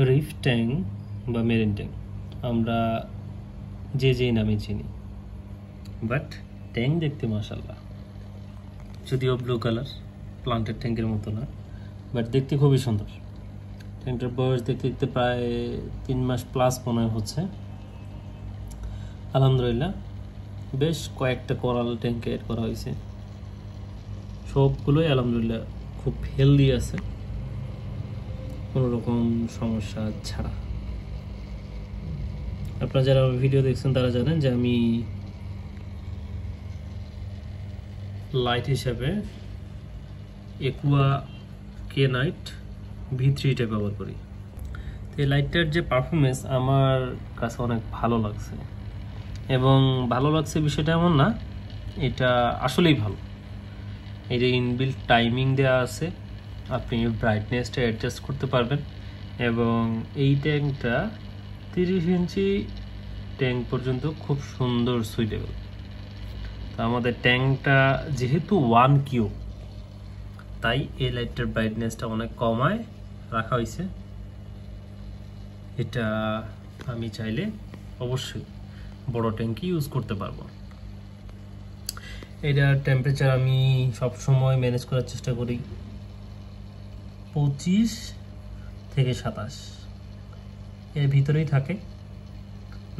Reef tank বা marine tank আমরা যেই নামে চিনি, বাট ট্যাঙ্ক দেখতে মাশাআল্লাহ, যদিও ব্লু কালার, প্লান্টেড ট্যাঙ্কের মতো না, বাট দেখতে খুবই সুন্দর। ট্যাঙ্কটার বয়স দেখতে দেখতে প্রায় 3 মাস প্লাস মনে হচ্ছে। আলহামদুলিল্লাহ বেশ কয়েকটা কোরাল ট্যাঙ্কে এড করা হয়েছে, সবগুলোই আলহামদুলিল্লাহ খুব হেলদি আছে, কোনো রকম সমস্যা ছাড়া। আপনারা যারা ভিডিও দেখছেন তারা জানেন যে আমি লাইট হিসাবে একুয়া কে নাইট V3টা ব্যবহার করি। তো এই লাইটটার যে পারফরমেন্স আমার কাছে অনেক ভালো লাগছে, এবং ভালো লাগছে বিষয়টা এমন না, এটা আসলেই ভালো। এটা ইনবিল্ট টাইমিং দেওয়া আছে, আপনি ব্রাইটনেসটা অ্যাডজাস্ট করতে পারবেন, এবং এই ট্যাঙ্কটা 30 ইঞ্চি ট্যাঙ্ক পর্যন্ত খুব সুন্দর সুইটেবল। তো আমাদের ট্যাঙ্কটা যেহেতু 1 কিউ, তাই এই লাইটটার ব্রাইটনেসটা অনেক কমায় রাখা হয়েছে। এটা আমি চাইলে অবশ্যই বড় ট্যাঙ্কি ইউজ করতে পারবো। এটার টেম্পারেচার আমি সব সময় ম্যানেজ করার চেষ্টা করি 25 থেকে 27 এর ভিতরেই থাকে,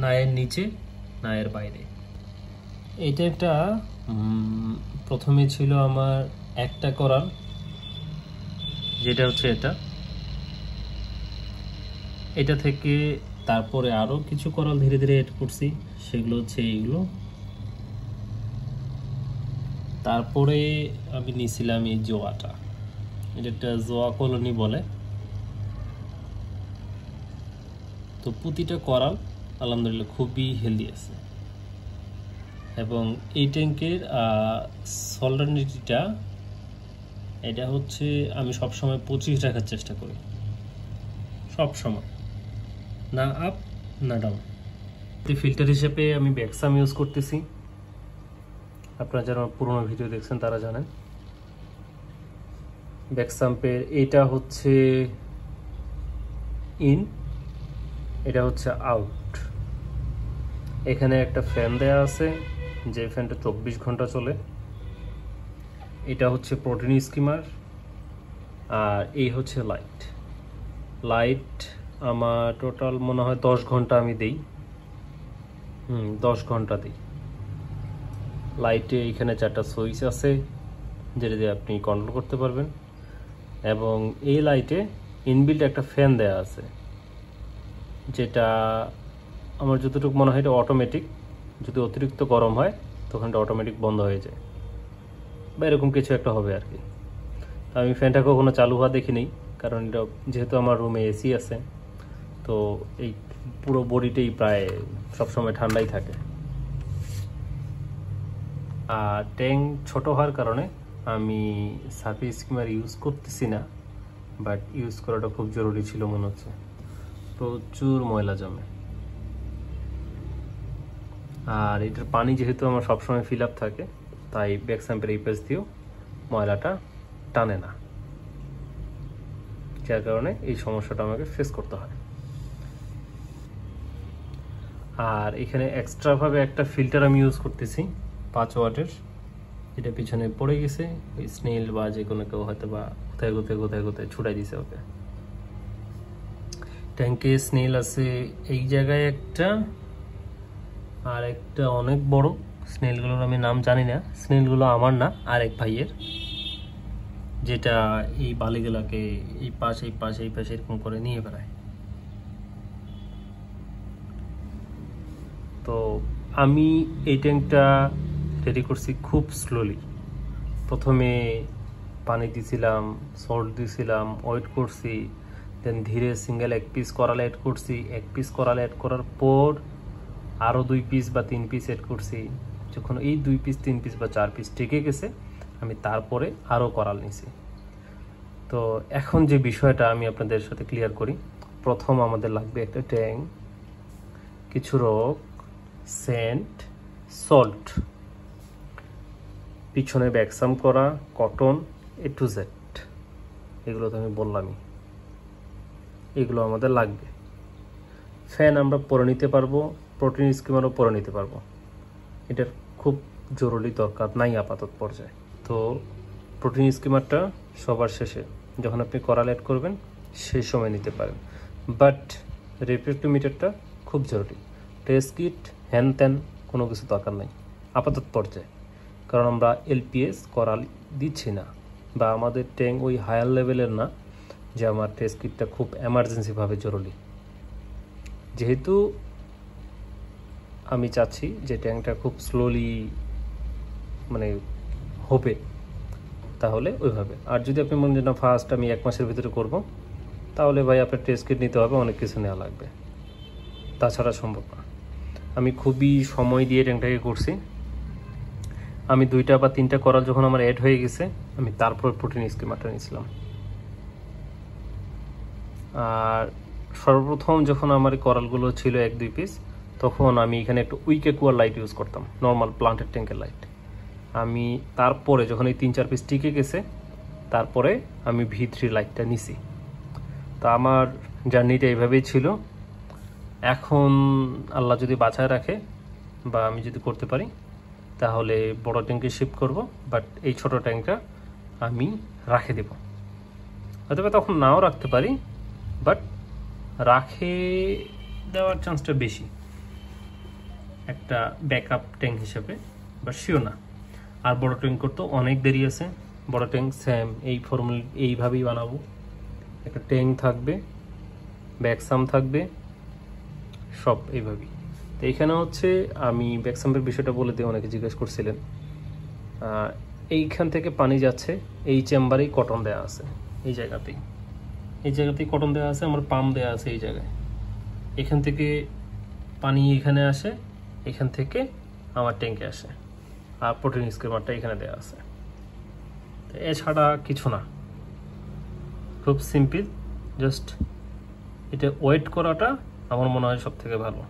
না এর নিচে না এর বাইরে। এটা একটা প্রথমে ছিল আমার একটা কোরাল, যেটা হচ্ছে এটা থেকে তারপরে আরো কিছু কোরাল ধীরে ধীরে এড করছি, সেগুলো হচ্ছে এইগুলো। তারপরে আমি নিয়েছিলাম এই জোয়াটা, এটা একটা জোয়া কলোনি বলে। তো প্রতিটা কোরাল আলহামদুলিল্লাহ খুবই হেলদি আছে, এবং এই ট্যাঙ্কের সলিডিটিটা এটা হচ্ছে আমি সবসময় 25 রাখার চেষ্টা করি, সব সময়, না আপ না ডাউন। ফিল্টার হিসেবে আমি ব্যাকসাম ইউজ করতেছি, আপনারা যারা পুরোনো ভিডিও দেখছেন তারা জানেন। ব্যাকসাম্পের এটা হচ্ছে ইন, এটা হচ্ছে আউট। এখানে একটা ফ্যান দেয়া আছে, যে ফ্যানটা 24 ঘন্টা চলে। এটা হচ্ছে প্রোটিন স্কিমার, আর এই হচ্ছে লাইট আমার টোটাল মনে হয় 10 ঘন্টা আমি দেই, 10 ঘন্টা দিই লাইটে। এখানে 4টা সুইচ আছে, যেটা দিয়ে আপনি কন্ট্রোল করতে পারবেন, এবং এই লাইটে ইনবিল্ট একটা ফ্যান দেয়া আছে, যেটা আমার যতটুকু মনে হয় এটা অটোমেটিক। যদি অতিরিক্ত গরম হয় তখন এটা অটোমেটিক বন্ধ হয়ে যায়, বা এরকম কিছু একটা হবে আর কি। আমি ফ্যানটা কখনো চালু হওয়া দেখিনি, কারণ এটা যেহেতু আমার রুমে এসি আছে, তো এই পুরো বডিটাই প্রায় সবসময় ঠান্ডাই থাকে। আর ট্যাঙ্ক ছোট হওয়ার কারণে আমি সার্ফেস স্কিমার ইউজ করতেছি না, বাট ইউজ করাটা খুব জরুরি ছিল মনে হচ্ছে, প্রচুর ময়লা জমে। আর এটার পানি যেহেতু আমার সবসময় ফিল আপ থাকে, তাই ব্যাকসাম্পের এই পেজ দিয়েও ময়লাটা টানে না, যার কারণে এই সমস্যাটা আমাকে ফেস করতে হয়। আর এখানে এক্সট্রাভাবে একটা ফিল্টার আমি ইউজ করতেছি 5 ওয়াটের, যেটা পিছনে পড়ে গেছে, ওই স্নেল বা যে কোনো কেউ হয়তো বা কোথায় ছুটাই দিছে ওকে। ট্যাঙ্কে স্নেল আছে এই জায়গায় একটা, আর একটা অনেক বড়। স্নেলগুলোর আমি নাম জানি না, স্নেলগুলো আমার না, আরেক ভাইয়ের, যেটা এই বালিগুলাকে এই পাশে এরকম করে নিয়ে বেড়ায়। তো আমি এই ট্যাঙ্কটা রেডি করছি খুব স্লোলি। প্রথমে পানি দিছিলাম, সল্ট দিছিলাম, ওয়েট করছি, দেন ধীরে সিঙ্গেল 1 পিস করাল অ্যাড করছি। 1 পিস করাল অ্যাড করার পর আরও 2 পিস বা 3 পিস অ্যাড করছি। যখন এই 2 পিস 3 পিস বা 4 পিস টেকে গেছে, আমি তারপরে আরও করাল নিছি। তো এখন যে বিষয়টা আমি আপনাদের সাথে ক্লিয়ার করি, প্রথম আমাদের লাগবে একটা ট্যাঙ্ক, কিছু রক, সেন্ট, সল্ট, পিছনে ব্যাকসাম করা, কটন, A to Z, এগুলো তো আমি বললামই। এগুলো আমাদের লাগবে। ফ্যান আমরা পরে নিতে পারবো, প্রোটিন স্কিমারও পরে নিতে পারবো, এটার খুব জরুরি দরকার নাই আপাতত পর্যায়ে। তো প্রোটিন স্কিমারটা সবার শেষে যখন আপনি করাল অ্যাড করবেন সেই সময় নিতে পারেন, বাট রিফ্র্যাক্টোমিটারটা খুব জরুরি। টেস্ট কিট হ্যান ত্যান কোনো কিছু দরকার নাই আপাতত পর্যায়ে, কারণ আমরা এলপিএস করাল দিচ্ছি না, বা আমাদের ট্যাঙ্ক ওই হায়ার লেভেলের না যে আমার টেস্ট কিটটা খুব এমার্জেন্সিভাবে জরুরি। যেহেতু আমি চাচ্ছি যে ট্যাঙ্কটা খুব স্লোলি মানে হবে, তাহলে ওইভাবে। আর যদি আপনি মনে করেন না ফার্স্ট আমি 1 মাসের ভিতরে করব, তাহলে ভাই আপনার টেস্ট কিট নিতে হবে, অনেক কিছু নেওয়া লাগবে, তাছাড়া সম্ভব না। আমি খুবই সময় দিয়ে ট্যাঙ্কটাকে করছি। আমি 2টা বা 3টা করাল যখন আমার অ্যাড হয়ে গেছে, আমি তারপর প্রোটিন স্কিমারটা নিয়েছিলাম। আর সর্বপ্রথম যখন আমার করালগুলো ছিল 1-2 পিস, তখন আমি এখানে একটু উইক অ্যাকুয়া লাইট ইউজ করতাম, নর্মাল প্লান্টেড ট্যাঙ্কের লাইট। আমি তারপরে যখন এই 3-4 পিস টিকে গেছে, তারপরে আমি V3 লাইটটা নিছি। তো আমার জার্নিটা এইভাবেই ছিল। এখন আল্লাহ যদি বাঁচায় রাখে বা আমি যদি করতে পারি, তাহলে বড় ট্যাঙ্কে শিফট করব, বাট এই ছোট ট্যাঙ্কটা আমি রাখে দেব। হয়তো তখন নাও রাখতে পারি, বাট রাখে দেওয়ার চান্সটা বেশি একটা ব্যাকআপ ট্যাঙ্ক হিসেবে, বা শিওর না। আর বড় ট্যাঙ্ক করতেও অনেক দেরি আছে। বড় ট্যাঙ্ক সেম এই ফর্মুলা এইভাবেই বানাবো, একটা ট্যাঙ্ক থাকবে, ব্যাকসাম থাকবে, সব এইভাবেই। তো এইখানে হচ্ছে আমি ব্যাকসামের বিষয়টা বলে দিই, অনেকে জিজ্ঞেস করছিলেন। এইখান থেকে পানি যাচ্ছে, এই চেম্বারেই কটন দেওয়া আছে, এই জায়গাতেই কটন দেওয়া আছে, আমার পাম্প দেওয়া আছে এই জায়গায়। এখান থেকে পানি এখানে আসে, এখান থেকে আমার ট্যাঙ্কে আসে, আর প্রোটিন স্কিমারটা এখানে দেওয়া আছে। এছাড়া কিছু না, খুব সিম্পল। জাস্ট এটা ওয়েট করাটা আমার মনে হয় সব থেকে ভালো।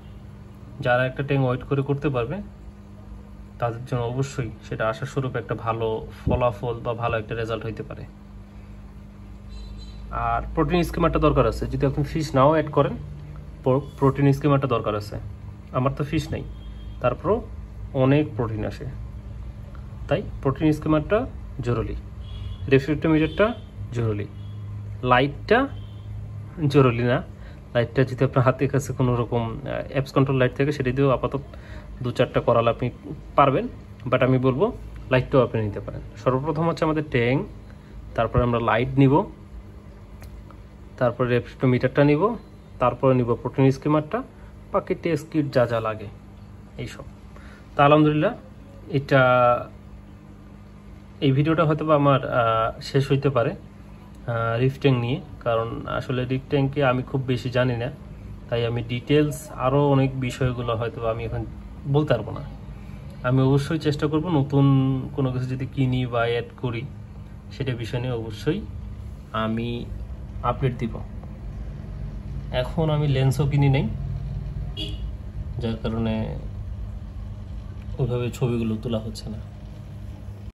যারা একটা ট্যাঙ্ক ওয়েট করে করতে পারবে, তাদের জন্য অবশ্যই সেটা আশাস্বরূপ একটা ভালো ফলাফল বা ভালো একটা রেজাল্ট হইতে পারে। আর প্রোটিন স্কিমারটা দরকার আছে, যদি আপনি ফিশ নাও অ্যাড করেন, প্রোটিন স্কিমারটা দরকার আছে। আমার তো ফিশ নেই, তারপরও অনেক প্রোটিন আসে, তাই প্রোটিন স্কিমারটা জরুরি, রিফ্র্যাক্টোমিটারটা জরুরি, লাইটটা জরুরি না। লাইটটা যদি আপনার হাতের কাছে কোনো রকম অ্যাপস কন্ট্রোল লাইট থাকে, সেটা দিয়েও আপাতত 2-4টা করাল আপনি পারবেন, বাট আমি বলবো লাইটটাও আপনি নিতে পারেন। সর্বপ্রথম হচ্ছে আমাদের ট্যাঙ্ক, তারপরে আমরা লাইট নিব, তারপরে রিফ্র্যাক্টোমিটারটা নিব, তারপরে নিব প্রোটিন স্কিমারটা, বাকি টেস্ট কিট যা যা লাগে এইসব। তা আলহামদুলিল্লাহ, এই ভিডিওটা হয়তো বা আমার শেষ হইতে পারে রিফ ট্যাঙ্ক নিয়ে, কারণ আসলে রিফ ট্যাঙ্কে আমি খুব বেশি জানি না, তাই আমি ডিটেলস আরও অনেক বিষয়গুলো হয়তো আমি এখন বলতে পারবো না। আমি অবশ্যই চেষ্টা করব নতুন কোনো কিছু যদি কিনি বা অ্যাড করি, সেটা বিষয় নিয়ে অবশ্যই আমি আপডেট দিব। এখন আমি লেন্সও কিনি নাই, যার কারণে ওইভাবে ছবিগুলো তোলা হচ্ছে না।